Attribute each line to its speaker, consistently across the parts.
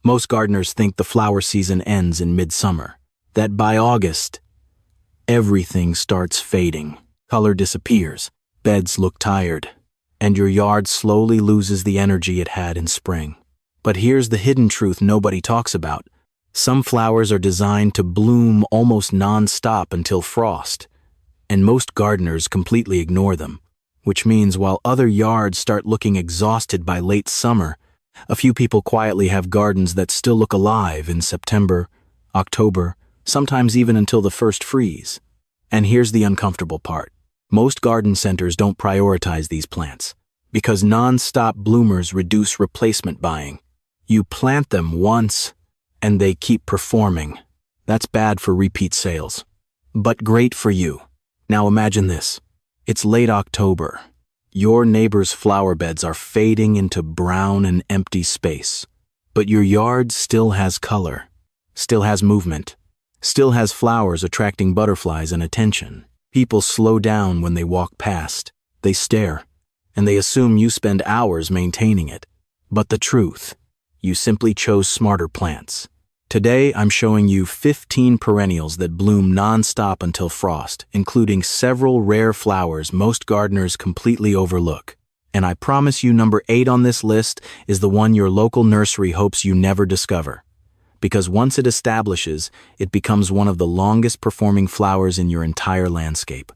Speaker 1: Most gardeners think the flower season ends in midsummer, that by August, everything starts fading, color disappears, beds look tired, and your yard slowly loses the energy it had in spring. But here's the hidden truth nobody talks about. Some flowers are designed to bloom almost non-stop until frost, and most gardeners completely ignore them, which means while other yards start looking exhausted by late summer, a few people quietly have gardens that still look alive in September, October, sometimes even until the first freeze. And here's the uncomfortable part. Most garden centers don't prioritize these plants because non-stop bloomers reduce replacement buying. You plant them once, and they keep performing. That's bad for repeat sales, but great for you. Now imagine this. It's late October. Your neighbor's flower beds are fading into brown and empty space, but your yard still has color, still has movement, still has flowers attracting butterflies and attention. People slow down when they walk past. They stare, and they assume you spend hours maintaining it. But the truth, you simply chose smarter plants. Today, I'm showing you 15 perennials that bloom non-stop until frost, including several rare flowers most gardeners completely overlook. And I promise you number 8 on this list is the one your local nursery hopes you never discover. Because once it establishes, it becomes one of the longest performing flowers in your entire landscape.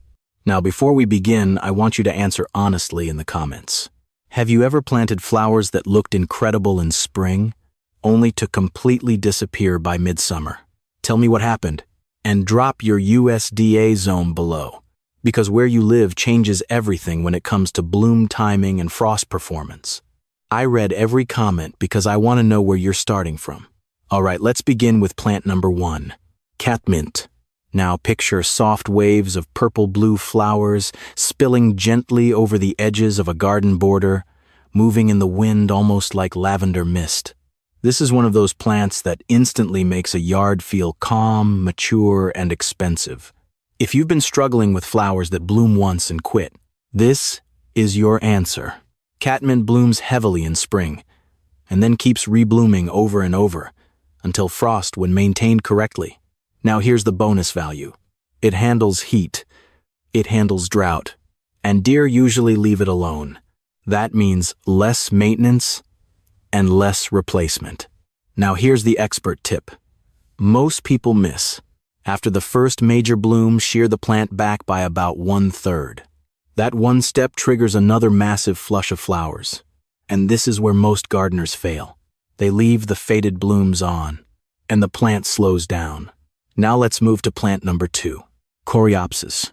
Speaker 1: Now, before we begin, I want you to answer honestly in the comments. Have you ever planted flowers that looked incredible in spring, only to completely disappear by midsummer? Tell me what happened, and drop your USDA zone below, because where you live changes everything when it comes to bloom timing and frost performance. I read every comment because I want to know where you're starting from. All right, let's begin with plant number 1, catmint. Now picture soft waves of purple-blue flowers spilling gently over the edges of a garden border, moving in the wind almost like lavender mist. This is one of those plants that instantly makes a yard feel calm, mature, and expensive. If you've been struggling with flowers that bloom once and quit, this is your answer. Catmint blooms heavily in spring, and then keeps reblooming over and over, until frost when maintained correctly. Now here's the bonus value. It handles heat, it handles drought, and deer usually leave it alone. That means less maintenance and less replacement. Now here's the expert tip. Most people miss. After the first major bloom, shear the plant back by about 1/3. That one step triggers another massive flush of flowers. And this is where most gardeners fail. They leave the faded blooms on, and the plant slows down. Now let's move to plant number 2, coreopsis.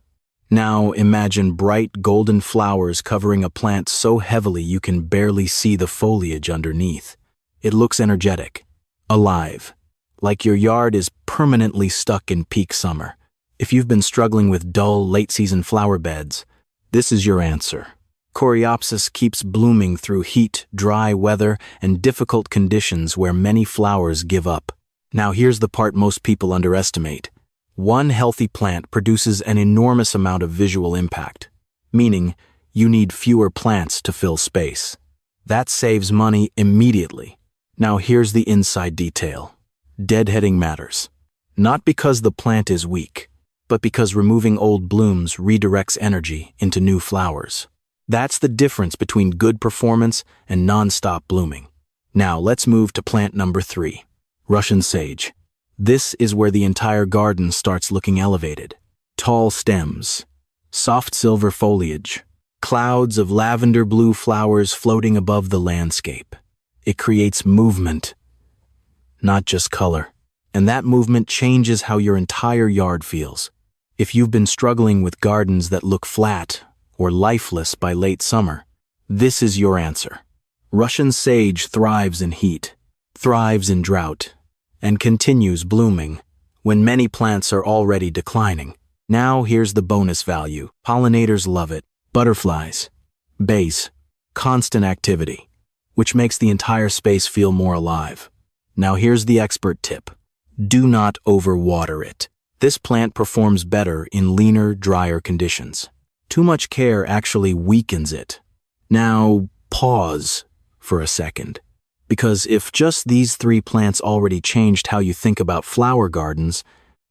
Speaker 1: Now imagine bright golden flowers covering a plant so heavily you can barely see the foliage underneath. It looks energetic, alive, like your yard is permanently stuck in peak summer. If you've been struggling with dull, late-season flower beds, this is your answer. Coreopsis keeps blooming through heat, dry weather, and difficult conditions where many flowers give up. Now here's the part most people underestimate. One healthy plant produces an enormous amount of visual impact, meaning you need fewer plants to fill space. That saves money immediately. Now here's the inside detail. Deadheading matters. Not because the plant is weak, but because removing old blooms redirects energy into new flowers. That's the difference between good performance and non-stop blooming. Now let's move to plant number 3, Russian sage. This is where the entire garden starts looking elevated. Tall stems, soft silver foliage, clouds of lavender blue flowers floating above the landscape. It creates movement, not just color. And that movement changes how your entire yard feels. If you've been struggling with gardens that look flat or lifeless by late summer, this is your answer. Russian sage thrives in heat, thrives in drought, and continues blooming when many plants are already declining. Now here's the bonus value. Pollinators love it. Butterflies, bees, constant activity, which makes the entire space feel more alive. Now here's the expert tip. Do not overwater it. This plant performs better in leaner, drier conditions. Too much care actually weakens it. Now, pause for a second. Because if just these 3 plants already changed how you think about flower gardens,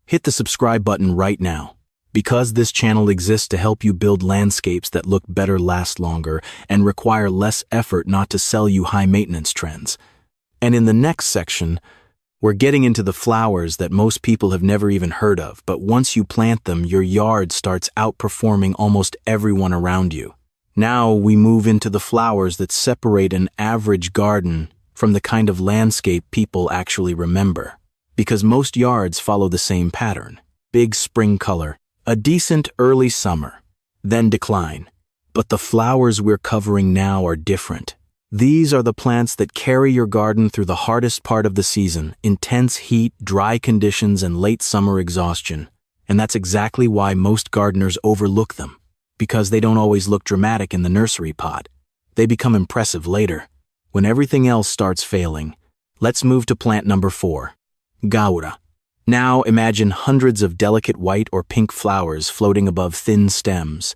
Speaker 1: hit the subscribe button right now. Because this channel exists to help you build landscapes that look better, last longer, and require less effort, not to sell you high-maintenance trends. And in the next section, we're getting into the flowers that most people have never even heard of, but once you plant them, your yard starts outperforming almost everyone around you. Now we move into the flowers that separate an average garden from the kind of landscape people actually remember. Because most yards follow the same pattern: big spring color, a decent early summer, then decline. But the flowers we're covering now are different. These are the plants that carry your garden through the hardest part of the season: intense heat, dry conditions, and late summer exhaustion. And that's exactly why most gardeners overlook them. Because they don't always look dramatic in the nursery pot. They become impressive later, when everything else starts failing. Let's move to plant number 4, Gaura. Now imagine hundreds of delicate white or pink flowers floating above thin stems,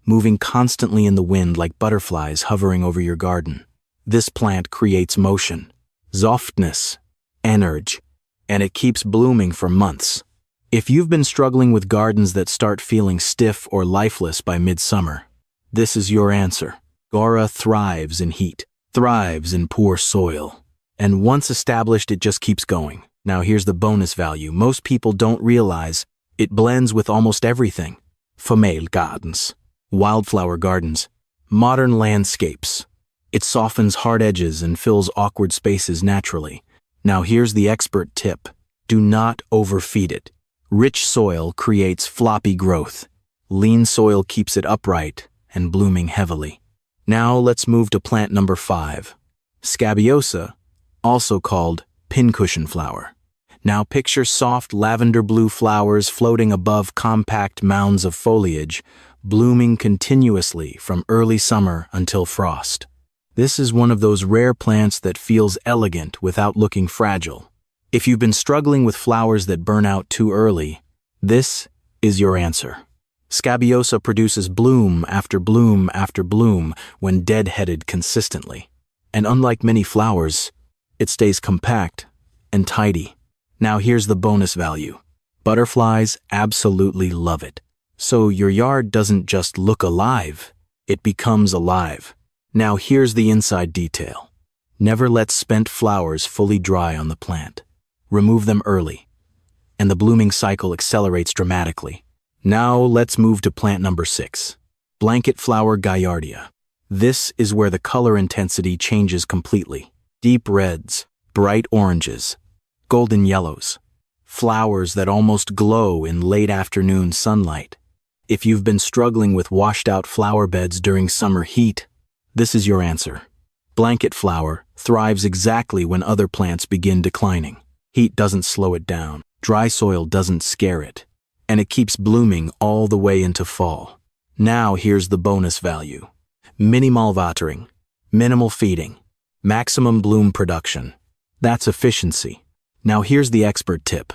Speaker 1: moving constantly in the wind like butterflies hovering over your garden. This plant creates motion, softness, energy, and it keeps blooming for months. If you've been struggling with gardens that start feeling stiff or lifeless by midsummer, this is your answer. Gaura thrives in heat, thrives in poor soil, and once established, it just keeps going. Now here's the bonus value most people don't realize: it blends with almost everything. Female gardens, wildflower gardens, modern landscapes. It softens hard edges and fills awkward spaces naturally. Now here's the expert tip: do not overfeed it. Rich soil creates floppy growth. Lean soil keeps it upright and blooming heavily. Now let's move to plant number 5, Scabiosa, also called pincushion flower. Now picture soft lavender blue flowers floating above compact mounds of foliage, blooming continuously from early summer until frost. This is one of those rare plants that feels elegant without looking fragile. If you've been struggling with flowers that burn out too early, this is your answer. Scabiosa produces bloom after bloom after bloom when dead-headed consistently. And unlike many flowers, it stays compact and tidy. Now here's the bonus value. Butterflies absolutely love it. So your yard doesn't just look alive, it becomes alive. Now here's the inside detail. Never let spent flowers fully dry on the plant. Remove them early, and the blooming cycle accelerates dramatically. Now let's move to plant number 6, blanket flower Gaillardia. This is where the color intensity changes completely. Deep reds, bright oranges, golden yellows, flowers that almost glow in late afternoon sunlight. If you've been struggling with washed-out flower beds during summer heat, this is your answer. Blanket flower thrives exactly when other plants begin declining. Heat doesn't slow it down, dry soil doesn't scare it, and it keeps blooming all the way into fall. Now here's the bonus value. Minimal watering, minimal feeding, maximum bloom production. That's efficiency. Now here's the expert tip.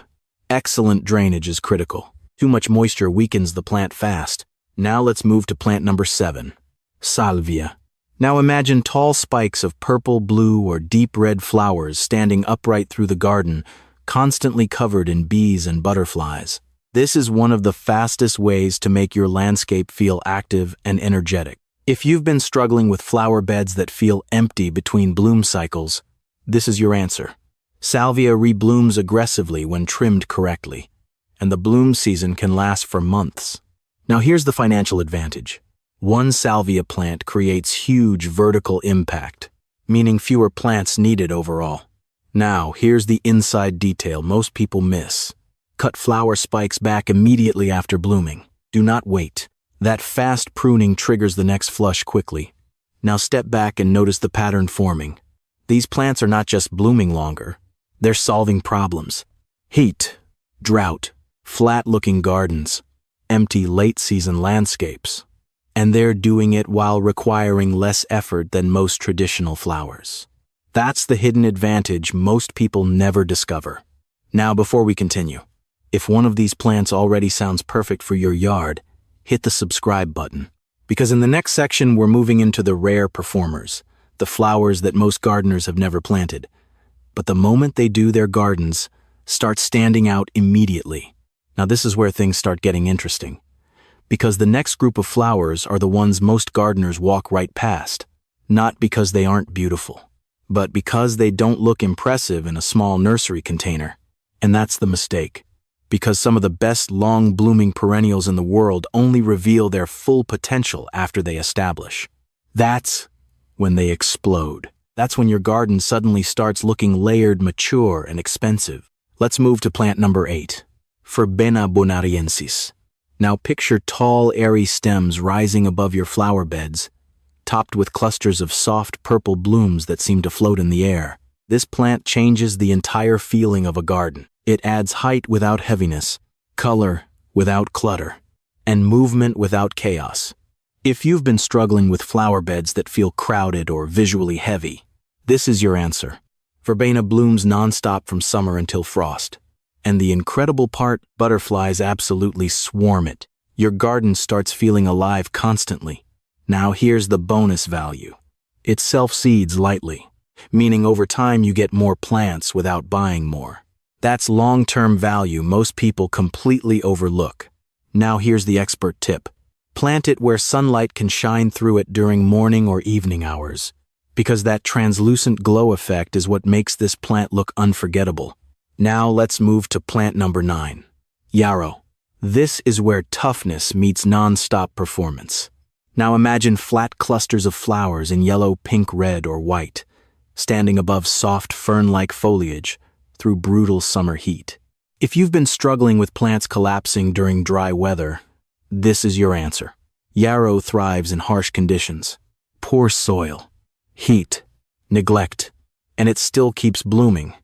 Speaker 1: Excellent drainage is critical. Too much moisture weakens the plant fast. Now let's move to plant number 7, Salvia. Now imagine tall spikes of purple, blue, or deep red flowers standing upright through the garden, constantly covered in bees and butterflies. This is one of the fastest ways to make your landscape feel active and energetic. If you've been struggling with flower beds that feel empty between bloom cycles, this is your answer. Salvia reblooms aggressively when trimmed correctly, and the bloom season can last for months. Now here's the financial advantage. One salvia plant creates huge vertical impact, meaning fewer plants needed overall. Now, here's the inside detail most people miss. Cut flower spikes back immediately after blooming. Do not wait. That fast pruning triggers the next flush quickly. Now step back and notice the pattern forming. These plants are not just blooming longer, they're solving problems. Heat, drought, flat-looking gardens, empty late-season landscapes. And they're doing it while requiring less effort than most traditional flowers. That's the hidden advantage most people never discover. Now, before we continue, if one of these plants already sounds perfect for your yard, hit the subscribe button. Because in the next section, we're moving into the rare performers, the flowers that most gardeners have never planted. But the moment they do, their gardens start standing out immediately. Now this is where things start getting interesting, because the next group of flowers are the ones most gardeners walk right past, not because they aren't beautiful, but because they don't look impressive in a small nursery container. And that's the mistake, because some of the best long-blooming perennials in the world only reveal their full potential after they establish. That's when they explode. That's when your garden suddenly starts looking layered, mature, and expensive. Let's move to plant number 8, Verbena bonariensis. Now picture tall, airy stems rising above your flower beds, topped with clusters of soft purple blooms that seem to float in the air. This plant changes the entire feeling of a garden. It adds height without heaviness, color without clutter, and movement without chaos. If you've been struggling with flower beds that feel crowded or visually heavy, this is your answer. Verbena blooms nonstop from summer until frost. And the incredible part, butterflies absolutely swarm it. Your garden starts feeling alive constantly. Now here's the bonus value. It self-seeds lightly, meaning over time you get more plants without buying more. That's long-term value most people completely overlook. Now here's the expert tip. Plant it where sunlight can shine through it during morning or evening hours, because that translucent glow effect is what makes this plant look unforgettable. Now let's move to plant number 9, yarrow. This is where toughness meets non-stop performance. Now imagine flat clusters of flowers in yellow, pink, red, or white, standing above soft fern-like foliage through brutal summer heat. If you've been struggling with plants collapsing during dry weather, this is your answer. Yarrow thrives in harsh conditions. Poor soil, heat, neglect, and it still keeps blooming.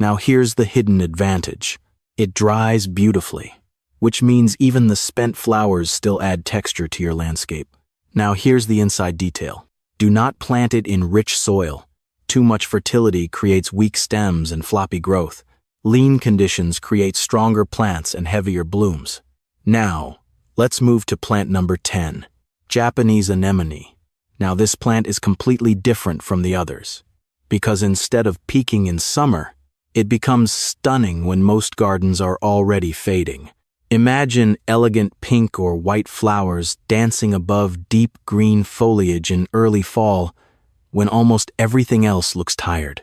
Speaker 1: Now here's the hidden advantage. It dries beautifully, which means even the spent flowers still add texture to your landscape. Now here's the inside detail. Do not plant it in rich soil. Too much fertility creates weak stems and floppy growth. Lean conditions create stronger plants and heavier blooms. Now, let's move to plant number 10, Japanese anemone. Now this plant is completely different from the others, because instead of peaking in summer, it becomes stunning when most gardens are already fading. Imagine elegant pink or white flowers dancing above deep green foliage in early fall, when almost everything else looks tired.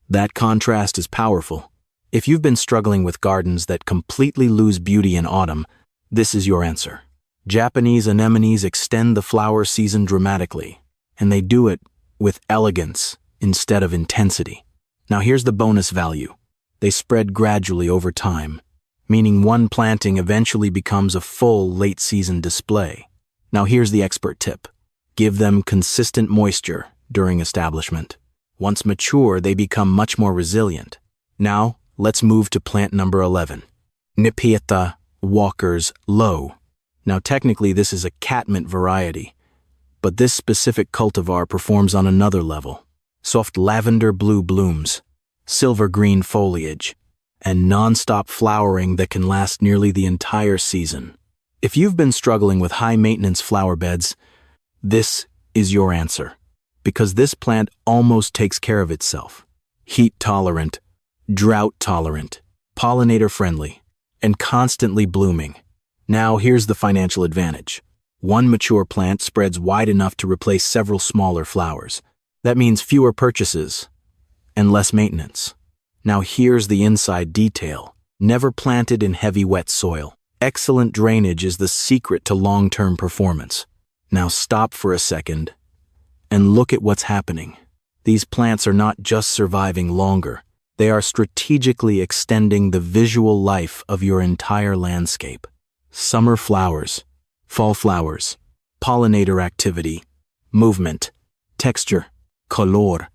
Speaker 1: That contrast is powerful. If you've been struggling with gardens that completely lose beauty in autumn, this is your answer. Japanese anemones extend the flower season dramatically, and they do it with elegance instead of intensity. Now here's the bonus value. They spread gradually over time, meaning one planting eventually becomes a full late-season display. Now here's the expert tip. Give them consistent moisture during establishment. Once mature, they become much more resilient. Now, let's move to plant number 11, Nipieta Walker's Low. Now technically this is a catmint variety, but this specific cultivar performs on another level. Soft lavender blue blooms, silver green foliage, and non-stop flowering that can last nearly the entire season. If you've been struggling with high-maintenance flower beds, this is your answer, because this plant almost takes care of itself. Heat-tolerant, drought-tolerant, pollinator-friendly, and constantly blooming. Now here's the financial advantage. One mature plant spreads wide enough to replace several smaller flowers. That means fewer purchases and less maintenance. Now here's the inside detail. Never planted in heavy wet soil. Excellent drainage is the secret to long-term performance. Now stop for a second and look at what's happening. These plants are not just surviving longer. They are strategically extending the visual life of your entire landscape. Summer flowers, fall flowers, pollinator activity, movement, texture, color.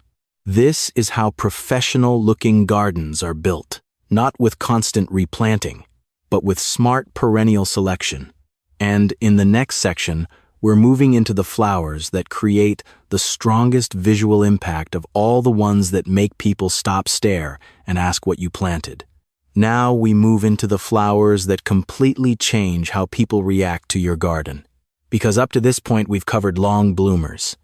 Speaker 1: This is how professional-looking gardens are built, not with constant replanting, but with smart perennial selection. And in the next section, we're moving into the flowers that create the strongest visual impact of all the ones that make people stop, stare, and ask what you planted. Now we move into the flowers that completely change how people react to your garden. Because up to this point we've covered long bloomers,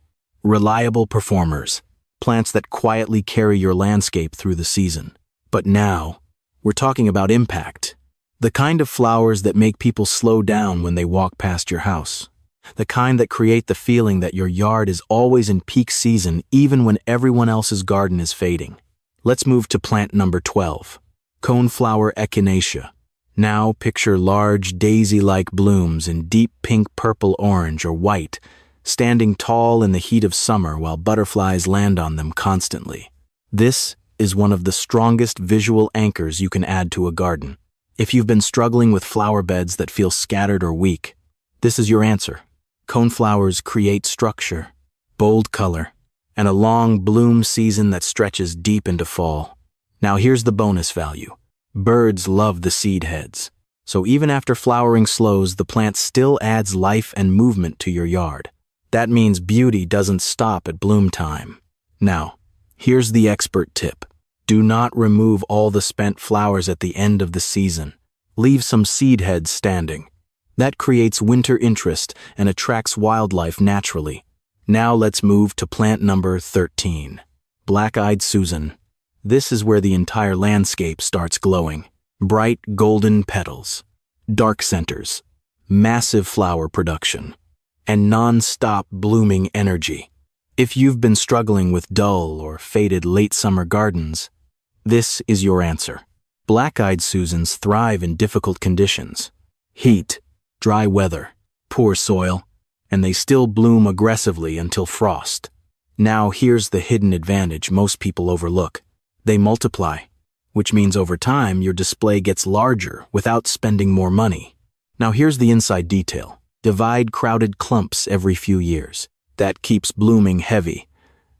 Speaker 1: reliable performers, plants that quietly carry your landscape through the season. But now, we're talking about impact. The kind of flowers that make people slow down when they walk past your house. The kind that create the feeling that your yard is always in peak season even when everyone else's garden is fading. Let's move to plant number 12, coneflower echinacea. Now picture large daisy-like blooms in deep pink, purple, orange, or white, standing tall in the heat of summer while butterflies land on them constantly. This is one of the strongest visual anchors you can add to a garden. If you've been struggling with flower beds that feel scattered or weak, this is your answer. Coneflowers create structure, bold color, and a long bloom season that stretches deep into fall. Now here's the bonus value. Birds love the seed heads, so even after flowering slows, the plant still adds life and movement to your yard. That means beauty doesn't stop at bloom time. Now, here's the expert tip. Do not remove all the spent flowers at the end of the season. Leave some seed heads standing. That creates winter interest and attracts wildlife naturally. Now let's move to plant number 13, black-eyed Susan. This is where the entire landscape starts glowing. Bright golden petals, dark centers, massive flower production, and non-stop blooming energy. If you've been struggling with dull or faded late summer gardens, this is your answer. Black-eyed Susans thrive in difficult conditions. Heat, dry weather, poor soil, and they still bloom aggressively until frost. Now here's the hidden advantage most people overlook. They multiply, which means over time your display gets larger without spending more money. Now here's the inside detail. Divide crowded clumps every few years. That keeps blooming heavy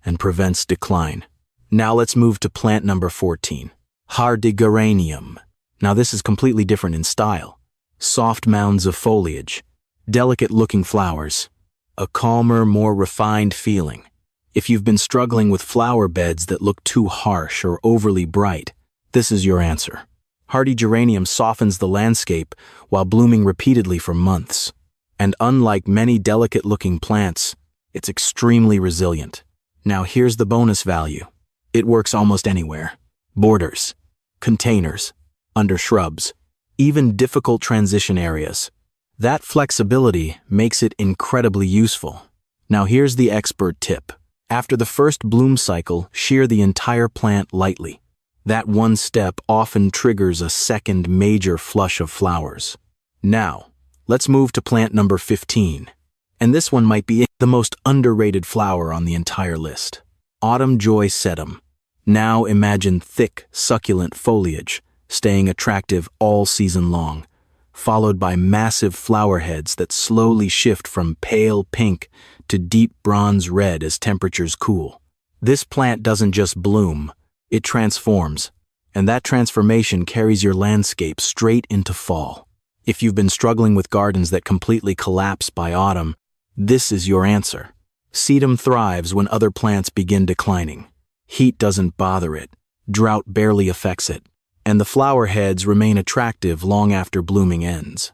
Speaker 1: and prevents decline. Now let's move to plant number 14, hardygeranium. Now this is completely different in style. Soft mounds of foliage, delicate-looking flowers, a calmer, more refined feeling. If you've been struggling with flower beds that look too harsh or overly bright, this is your answer. Hardy geranium softens the landscape while blooming repeatedly for months. And unlike many delicate-looking plants, it's extremely resilient. Now here's the bonus value. It works almost anywhere. Borders, containers, under shrubs, even difficult transition areas. That flexibility makes it incredibly useful. Now here's the expert tip. After the first bloom cycle, shear the entire plant lightly. That one step often triggers a second major flush of flowers. Now, let's move to plant number 15. And this one might be the most underrated flower on the entire list. Autumn Joy Sedum. Now imagine thick, succulent foliage, staying attractive all season long, followed by massive flower heads that slowly shift from pale pink to deep bronze red as temperatures cool. This plant doesn't just bloom, it transforms, and that transformation carries your landscape straight into fall. If you've been struggling with gardens that completely collapse by autumn, this is your answer. Sedum thrives when other plants begin declining. Heat doesn't bother it, drought barely affects it, and the flower heads remain attractive long after blooming ends.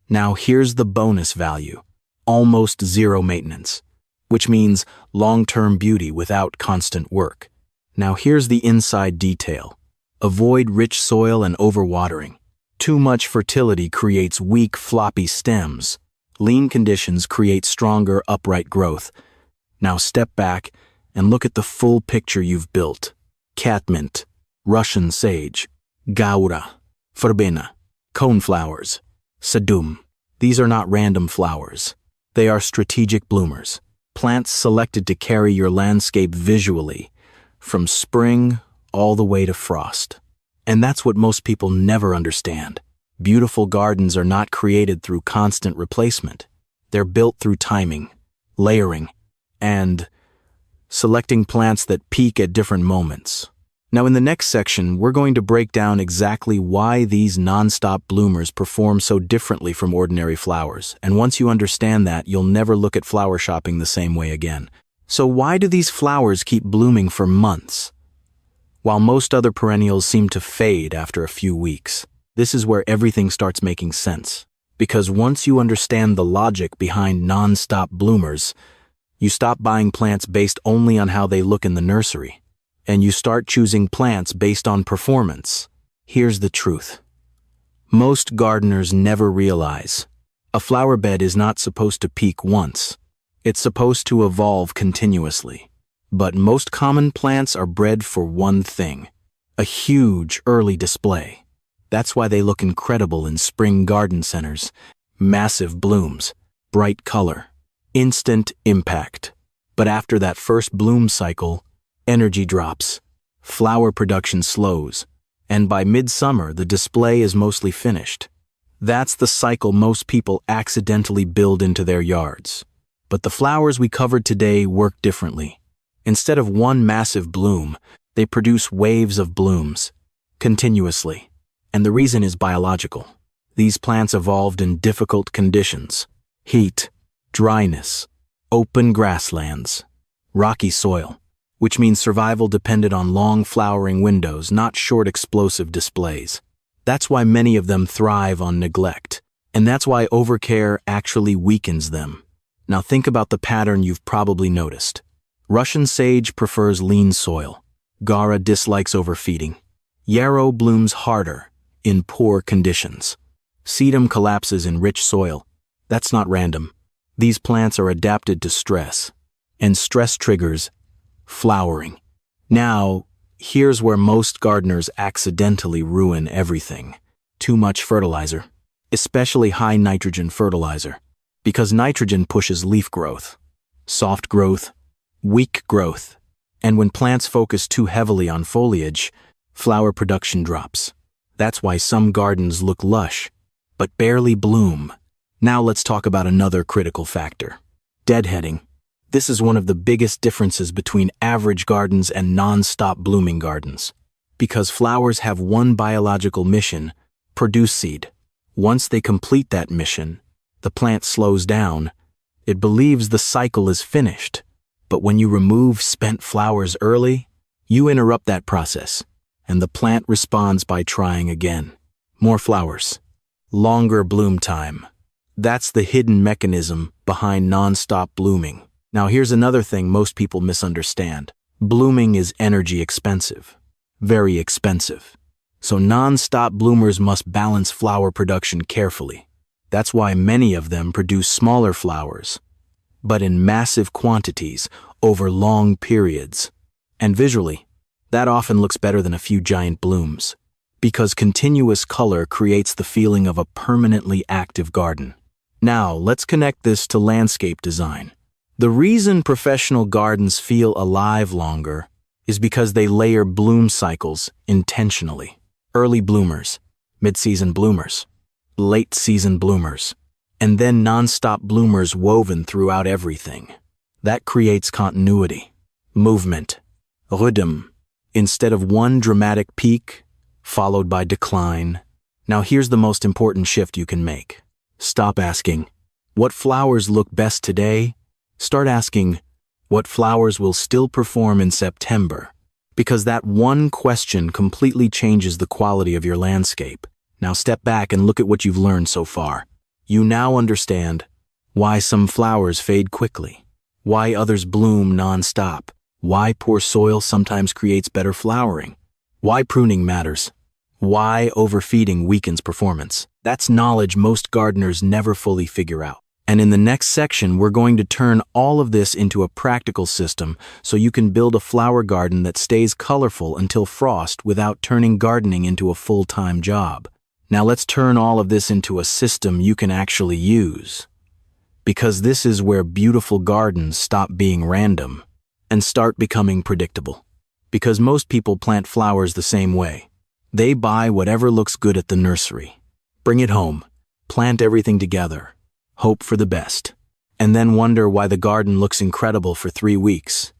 Speaker 1: Now here's the bonus value. Almost zero maintenance, which means long-term beauty without constant work. Now here's the inside detail. Avoid rich soil and overwatering. Too much fertility creates weak, floppy stems. Lean conditions create stronger, upright growth. Now step back and look at the full picture you've built. Catmint, Russian sage, gaura, verbena, coneflowers, sedum. These are not random flowers. They are strategic bloomers, plants selected to carry your landscape visually, from spring all the way to frost. And that's what most people never understand. Beautiful gardens are not created through constant replacement. They're built through timing, layering, and selecting plants that peak at different moments. Now in the next section, we're going to break down exactly why these nonstop bloomers perform so differently from ordinary flowers. And once you understand that, you'll never look at flower shopping the same way again. So why do these flowers keep blooming for months, while most other perennials seem to fade after a few weeks? This is where everything starts making sense. Because once you understand the logic behind nonstop bloomers, You stop buying plants based only on how they look in the nursery, and you start choosing plants based on performance. Here's the truth. Most gardeners never realize a flower bed is not supposed to peak once. It's supposed to evolve continuously. But most common plants are bred for one thing: a huge early display. That's why they look incredible in spring garden centers. Massive blooms, bright color, instant impact. But after that first bloom cycle, energy drops, flower production slows, and by midsummer the display is mostly finished. That's the cycle most people accidentally build into their yards. But the flowers we covered today work differently. Instead of one massive bloom, they produce waves of blooms, continuously. And the reason is biological. These plants evolved in difficult conditions: heat, dryness, open grasslands, rocky soil, which means survival depended on long flowering windows, not short explosive displays. That's why many of them thrive on neglect, and that's why overcare actually weakens them. Now think about the pattern you've probably noticed. Russian sage prefers lean soil. Gaura dislikes overfeeding. Yarrow blooms harder in poor conditions. Sedum collapses in rich soil. That's not random. These plants are adapted to stress, and stress triggers flowering. Now, here's where most gardeners accidentally ruin everything. Too much fertilizer, especially high nitrogen fertilizer, because nitrogen pushes leaf growth, soft growth, weak growth, and when plants focus too heavily on foliage, flower production drops. That's why some gardens look lush, but barely bloom. Now let's talk about another critical factor: deadheading. This is one of the biggest differences between average gardens and nonstop blooming gardens. Because flowers have one biological mission: produce seed. Once they complete that mission, the plant slows down. It believes the cycle is finished. But when you remove spent flowers early, you interrupt that process, and the plant responds by trying again. More flowers, longer bloom time. That's the hidden mechanism behind nonstop blooming. Now here's another thing most people misunderstand. Blooming is energy expensive, very expensive. So nonstop bloomers must balance flower production carefully. That's why many of them produce smaller flowers, but in massive quantities over long periods. And visually, that often looks better than a few giant blooms, because continuous color creates the feeling of a permanently active garden. Now let's connect this to landscape design. The reason professional gardens feel alive longer is because they layer bloom cycles intentionally. Early bloomers, mid-season bloomers, late-season bloomers, and then non-stop bloomers woven throughout everything. That creates continuity, movement, rhythm, instead of one dramatic peak followed by decline. Now here's the most important shift you can make. Stop asking, what flowers look best today? Start asking, what flowers will still perform in September? Because that one question completely changes the quality of your landscape. Now step back and look at what you've learned so far. You now understand why some flowers fade quickly, why others bloom non-stop, why poor soil sometimes creates better flowering, why pruning matters, why overfeeding weakens performance. That's knowledge most gardeners never fully figure out. And in the next section, we're going to turn all of this into a practical system so you can build a flower garden that stays colorful until frost without turning gardening into a full-time job. Now let's turn all of this into a system you can actually use. Because this is where beautiful gardens stop being random and start becoming predictable. Because most people plant flowers the same way. They buy whatever looks good at the nursery, bring it home, plant everything together, hope for the best, and then wonder why the garden looks incredible for 3 weeks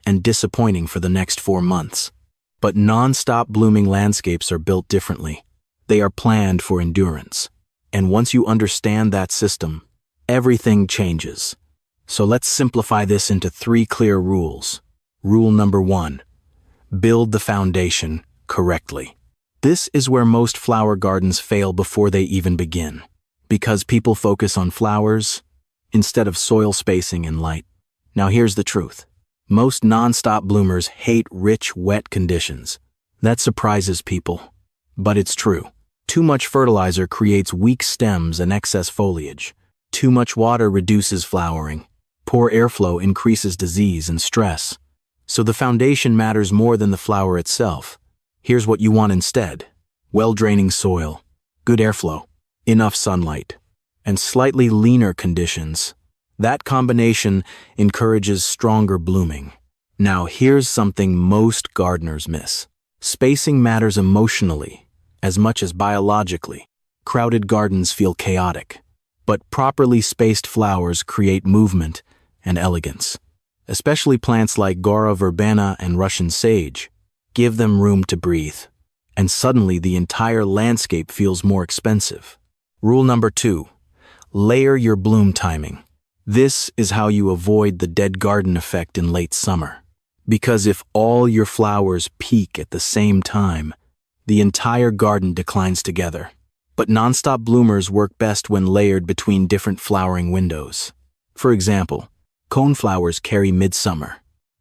Speaker 1: and disappointing for the next 4 months. But non-stop blooming landscapes are built differently. They are planned for endurance. And once you understand that system, everything changes. So let's simplify this into 3 clear rules. Rule number 1, build the foundation correctly. This is where most flower gardens fail before they even begin. Because people focus on flowers instead of soil spacing and light. Now here's the truth. Most nonstop bloomers hate rich, wet conditions. That surprises people. But it's true. Too much fertilizer creates weak stems and excess foliage. Too much water reduces flowering. Poor airflow increases disease and stress. So the foundation matters more than the flower itself. Here's what you want instead. Well-draining soil, good airflow, enough sunlight, and slightly leaner conditions. That combination encourages stronger blooming. Now here's something most gardeners miss. Spacing matters emotionally as much as biologically. Crowded gardens feel chaotic, but properly spaced flowers create movement and elegance. Especially plants like Gaura verbena and Russian sage. Give them room to breathe, and suddenly the entire landscape feels more expensive. Rule number 2, layer your bloom timing. This is how you avoid the dead garden effect in late summer. Because if all your flowers peak at the same time, the entire garden declines together. But nonstop bloomers work best when layered between different flowering windows. For example, coneflowers carry midsummer.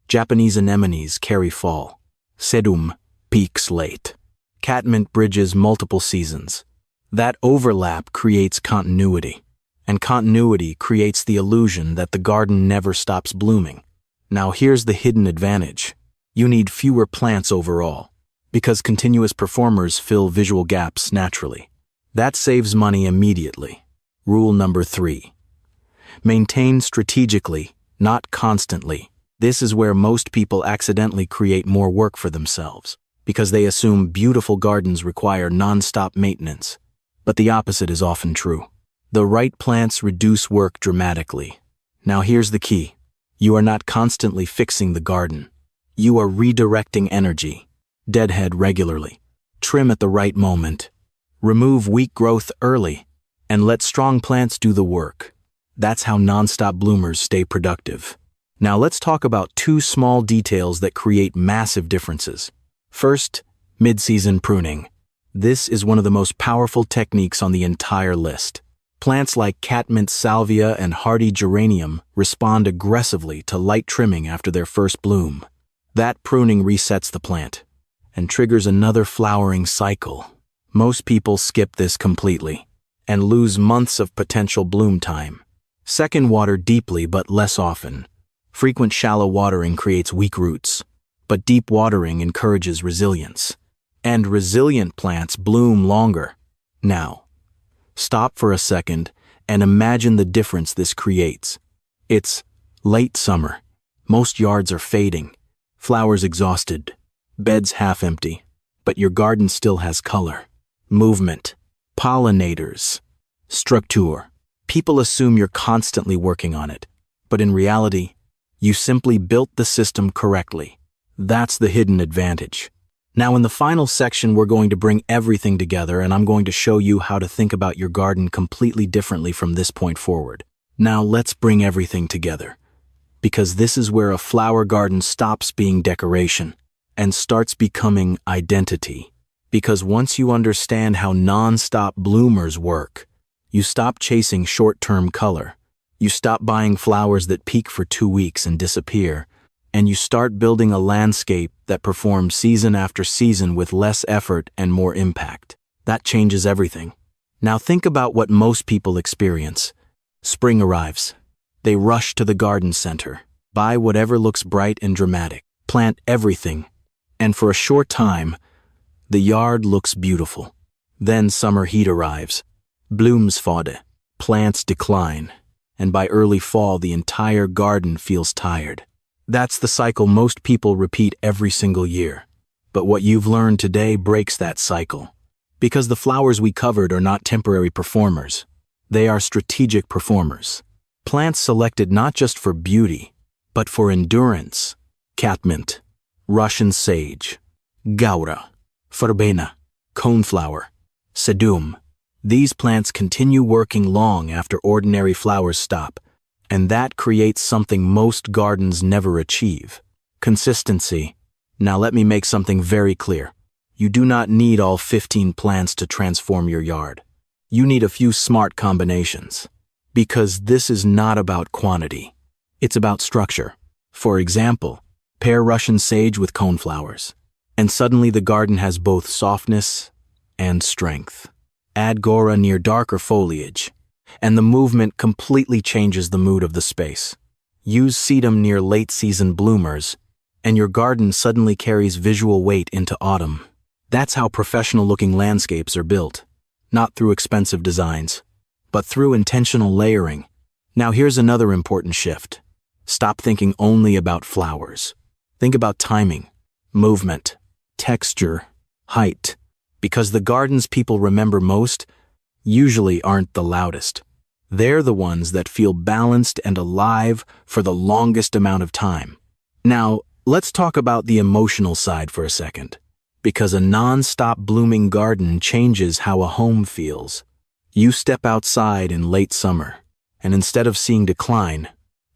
Speaker 1: Japanese anemones carry fall. Sedum peaks late. Catmint bridges multiple seasons. That overlap creates continuity. And continuity creates the illusion that the garden never stops blooming. Now here's the hidden advantage. You need fewer plants overall, because continuous performers fill visual gaps naturally. That saves money immediately. Rule number 3. Maintain strategically, not constantly. This is where most people accidentally create more work for themselves, because they assume beautiful gardens require non-stop maintenance. But the opposite is often true. The right plants reduce work dramatically. Now here's the key. You are not constantly fixing the garden. You are redirecting energy. Deadhead regularly. Trim at the right moment. Remove weak growth early. And let strong plants do the work. That's how nonstop bloomers stay productive. Now let's talk about 2 small details that create massive differences. First, mid-season pruning. This is one of the most powerful techniques on the entire list. Plants like catmint salvia and hardy geranium respond aggressively to light trimming after their first bloom. That pruning resets the plant and triggers another flowering cycle. Most people skip this completely and lose months of potential bloom time. Second, water deeply but less often. Frequent shallow watering creates weak roots, but deep watering encourages resilience. And resilient plants bloom longer. Now, stop for a second and imagine the difference this creates. It's late summer. Most yards are fading, flowers exhausted, beds half empty, but your garden still has color, movement, pollinators, structure. People assume you're constantly working on it, but in reality, you simply built the system correctly. That's the hidden advantage. Now in the final section, we're going to bring everything together, and I'm going to show you how to think about your garden completely differently from this point forward. Now let's bring everything together, because this is where a flower garden stops being decoration and starts becoming identity. Because once you understand how non-stop bloomers work, you stop chasing short-term color. You stop buying flowers that peak for 2 weeks and disappear, and you start building a landscape that performs season after season with less effort and more impact. That changes everything. Now think about what most people experience. Spring arrives. They rush to the garden center, buy whatever looks bright and dramatic, plant everything, and for a short time, the yard looks beautiful. Then summer heat arrives. Blooms fade, plants decline, and by early fall the entire garden feels tired. That's the cycle most people repeat every single year. But what you've learned today breaks that cycle. Because the flowers we covered are not temporary performers. They are strategic performers. Plants selected not just for beauty, but for endurance. Catmint, Russian sage, Gaura, verbena, coneflower, sedum. These plants continue working long after ordinary flowers stop. And that creates something most gardens never achieve. Consistency. Now let me make something very clear. You do not need all 15 plants to transform your yard. You need a few smart combinations. Because this is not about quantity. It's about structure. For example, pair Russian sage with coneflowers, and suddenly the garden has both softness and strength. Add gora near darker foliage, and the movement completely changes the mood of the space. Use sedum near late-season bloomers, and your garden suddenly carries visual weight into autumn. That's how professional-looking landscapes are built, not through expensive designs, but through intentional layering. Now here's another important shift. Stop thinking only about flowers. Think about timing, movement, texture, height, because the gardens people remember most usually aren't the loudest. They're the ones that feel balanced and alive for the longest amount of time. Now, let's talk about the emotional side for a second, because a non-stop blooming garden changes how a home feels. You step outside in late summer, and instead of seeing decline,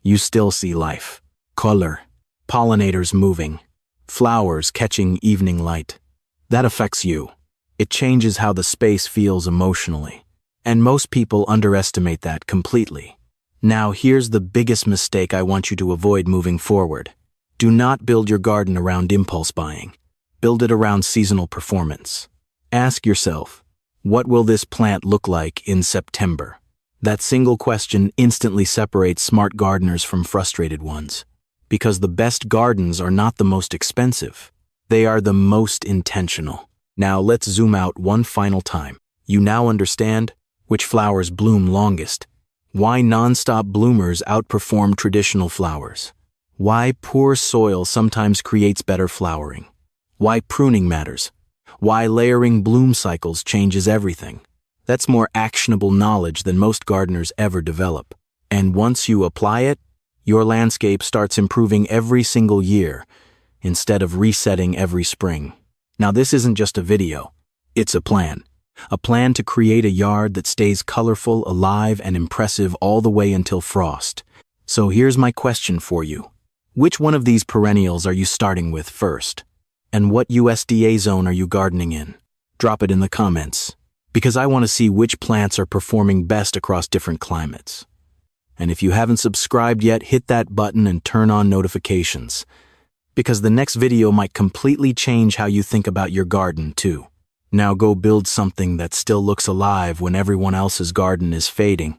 Speaker 1: you still see life. Color, pollinators moving, flowers catching evening light. That affects you. It changes how the space feels emotionally. And most people underestimate that completely. Now here's the biggest mistake I want you to avoid moving forward. Do not build your garden around impulse buying. Build it around seasonal performance. Ask yourself, what will this plant look like in September? That single question instantly separates smart gardeners from frustrated ones. Because the best gardens are not the most expensive. They are the most intentional. Now let's zoom out one final time. You now understand which flowers bloom longest, why nonstop bloomers outperform traditional flowers, why poor soil sometimes creates better flowering, why pruning matters, why layering bloom cycles changes everything. That's more actionable knowledge than most gardeners ever develop. And once you apply it, your landscape starts improving every single year instead of resetting every spring. Now this isn't just a video, it's a plan. A plan to create a yard that stays colorful, alive, and impressive all the way until frost. So here's my question for you. Which one of these perennials are you starting with first? And what USDA zone are you gardening in? Drop it in the comments, because I want to see which plants are performing best across different climates. And if you haven't subscribed yet, hit that button and turn on notifications, because the next video might completely change how you think about your garden too. Now go build something that still looks alive when everyone else's garden is fading.